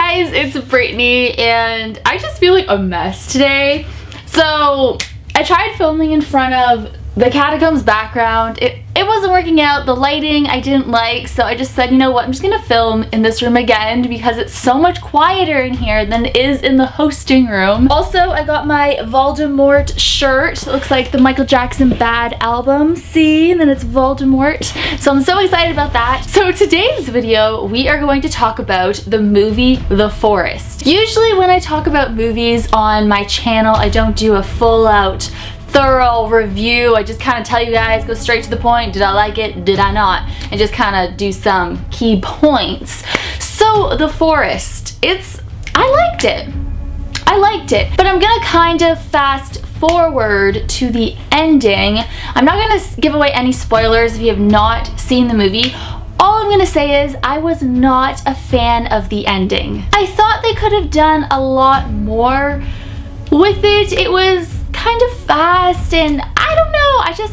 guys, it's Brittney and I just feel like a mess today. So I tried filming in front of the catacombs background. It wasn't working out. The lighting I didn't like, so I just said, you know what, I'm just gonna film in this room again because it's so much quieter in here than it is in the hosting room. Also, I got my Voldemort shirt. It looks like the Michael Jackson Bad album. See, and then it's Voldemort. So I'm so excited about that. So today's video, we are going to talk about the movie The Forest. Usually when I talk about movies on my channel, I don't do a full out thorough review. I just kind of tell you guys, go straight to the point. Did I like it? Did I not? And just kind of do some key points. So The Forest, I liked it, but I'm gonna kind of fast forward to the ending. I'm not gonna give away any spoilers if you have not seen the movie. All I'm gonna say is I was not a fan of the ending. I thought they could have done a lot more with it. It was kind of fast and I don't know,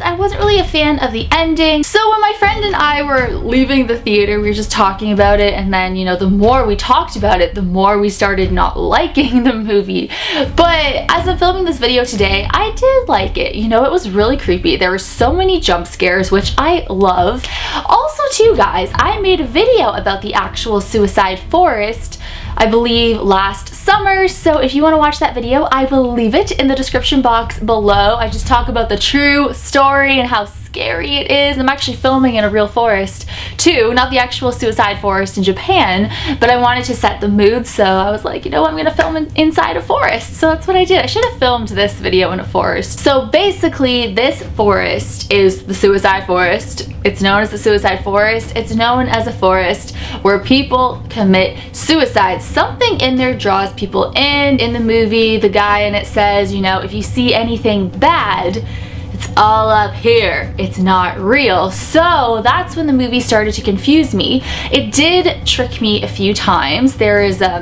I wasn't really a fan of the ending. So when my friend and I were leaving the theater, we were just talking about it, and then, you know, the more we talked about it, the more we started not liking the movie. But as I'm filming this video today, I did like it. You know, it was really creepy. There were so many jump scares, which I love. Also too, guys, I made a video about the actual Suicide Forest, I believe last summer, so if you want to watch that video, I will leave it in the description box below. I just talk about the true story and how scary it is. I'm actually filming in a real forest too, not the actual Suicide Forest in Japan, but I wanted to set the mood, so I was like, you know what, I'm gonna film inside a forest. So that's what I did. I should have filmed this video in a forest. So basically, this forest is the Suicide Forest. It's known as the Suicide Forest. It's known as a forest where people commit suicide. Something in there draws people in. In the movie, the guy in it says, you know, if you see anything bad, it's all up here. It's not real. So that's when the movie started to confuse me. It did trick me a few times. There is a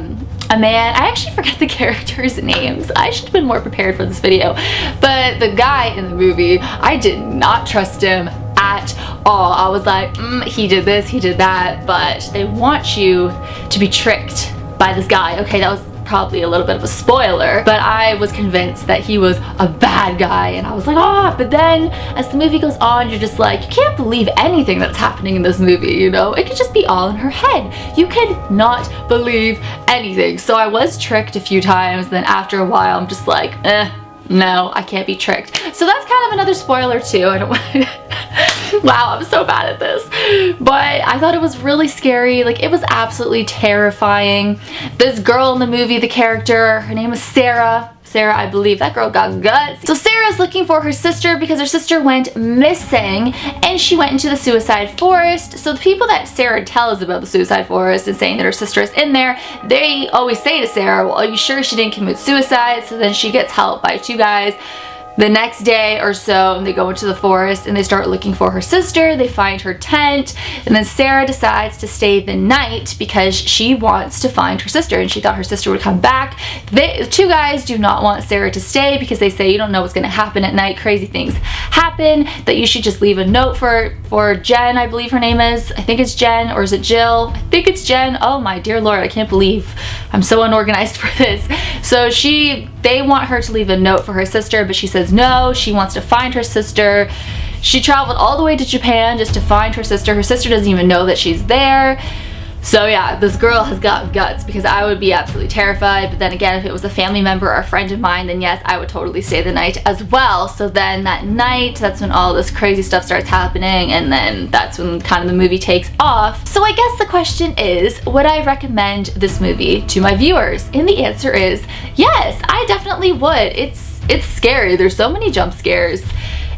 man, I actually forget the characters' names. I should have been more prepared for this video. But the guy in the movie, I did not trust him at all. I was like, he did this, he did that, but they want you to be tricked by this guy. Okay, that was probably a little bit of a spoiler, but I was convinced that he was a bad guy, and I was like, but then as the movie goes on, you're just like, you can't believe anything that's happening in this movie, you know? It could just be all in her head. You could not believe anything. So I was tricked a few times, then after a while, I'm just like, no, I can't be tricked. So that's kind of another spoiler too. I don't want wow, I'm so bad at this. But I thought it was really scary. Like, it was absolutely terrifying. This girl in the movie, the character, her name was Sarah. Sarah, I believe. That girl got guts. So Sarah's looking for her sister because her sister went missing and she went into the Suicide Forest. So the people that Sarah tells about the Suicide Forest and saying that her sister is in there, they always say to Sarah, well, are you sure she didn't commit suicide? So then she gets help by two guys. The next day or so, they go into the forest and they start looking for her sister. They find her tent, and then Sarah decides to stay the night because she wants to find her sister, and she thought her sister would come back. The two guys do not want Sarah to stay because they say, you don't know what's going to happen at night. Crazy things happen, that you should just leave a note for Jen, I believe her name is. I think it's Jen, or is it Jill? I think it's Jen. Oh my dear Lord, I can't believe I'm so unorganized for this. So they want her to leave a note for her sister, but she says no, she wants to find her sister. She traveled all the way to Japan just to find her sister. Her sister doesn't even know that she's there. So yeah, this girl has got guts, because I would be absolutely terrified. But then again, if it was a family member or a friend of mine, then yes, I would totally stay the night as well. So then that night, that's when all this crazy stuff starts happening, and then that's when kind of the movie takes off. So I guess the question is, would I recommend this movie to my viewers? And the answer is yes, I definitely would. It's scary. There's so many jump scares.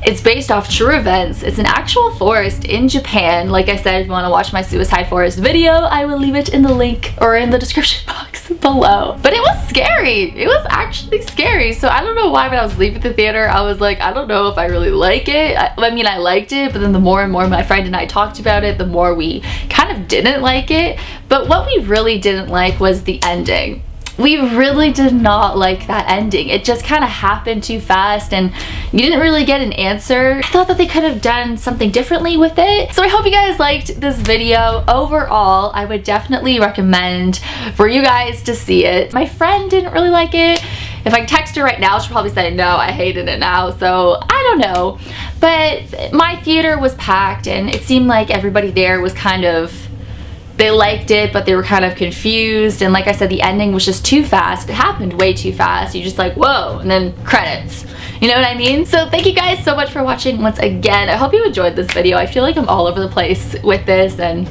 It's based off true events. It's an actual forest in Japan. Like I said, if you want to watch my Suicide Forest video, I will leave it in the link or in the description box below. But it was scary. It was actually scary. So I don't know why, when I was leaving the theater, I was like, I don't know if I really like it. I mean, I liked it, but then the more and more my friend and I talked about it, the more we kind of didn't like it. But what we really didn't like was the ending. we really did not like that ending. It just kind of happened too fast and you didn't really get an answer. I thought that they could have done something differently with it. So I hope you guys liked this video. Overall, I would definitely recommend for you guys to see it. My friend didn't really like it. If I text her right now, she'll probably say, no, I hated it now. So I don't know. But my theater was packed and it seemed like everybody there was kind of, they liked it, but they were kind of confused. And like I said, the ending was just too fast. It happened way too fast. You just like, whoa, and then credits. You know what I mean? So thank you guys so much for watching once again. I hope you enjoyed this video. I feel like I'm all over the place with this and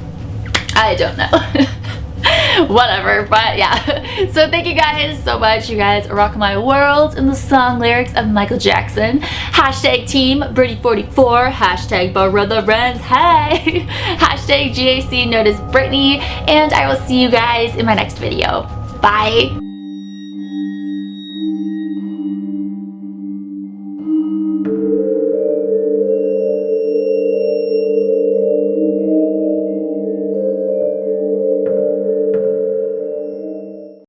I don't know. Whatever, but yeah. So thank you guys so much. You guys are rocking my world in the song lyrics of Michael Jackson. Hashtag team Brittney44. Hashtag Brotherens. Hey. Hashtag GAC known as Brittney. And I will see you guys in my next video. Bye.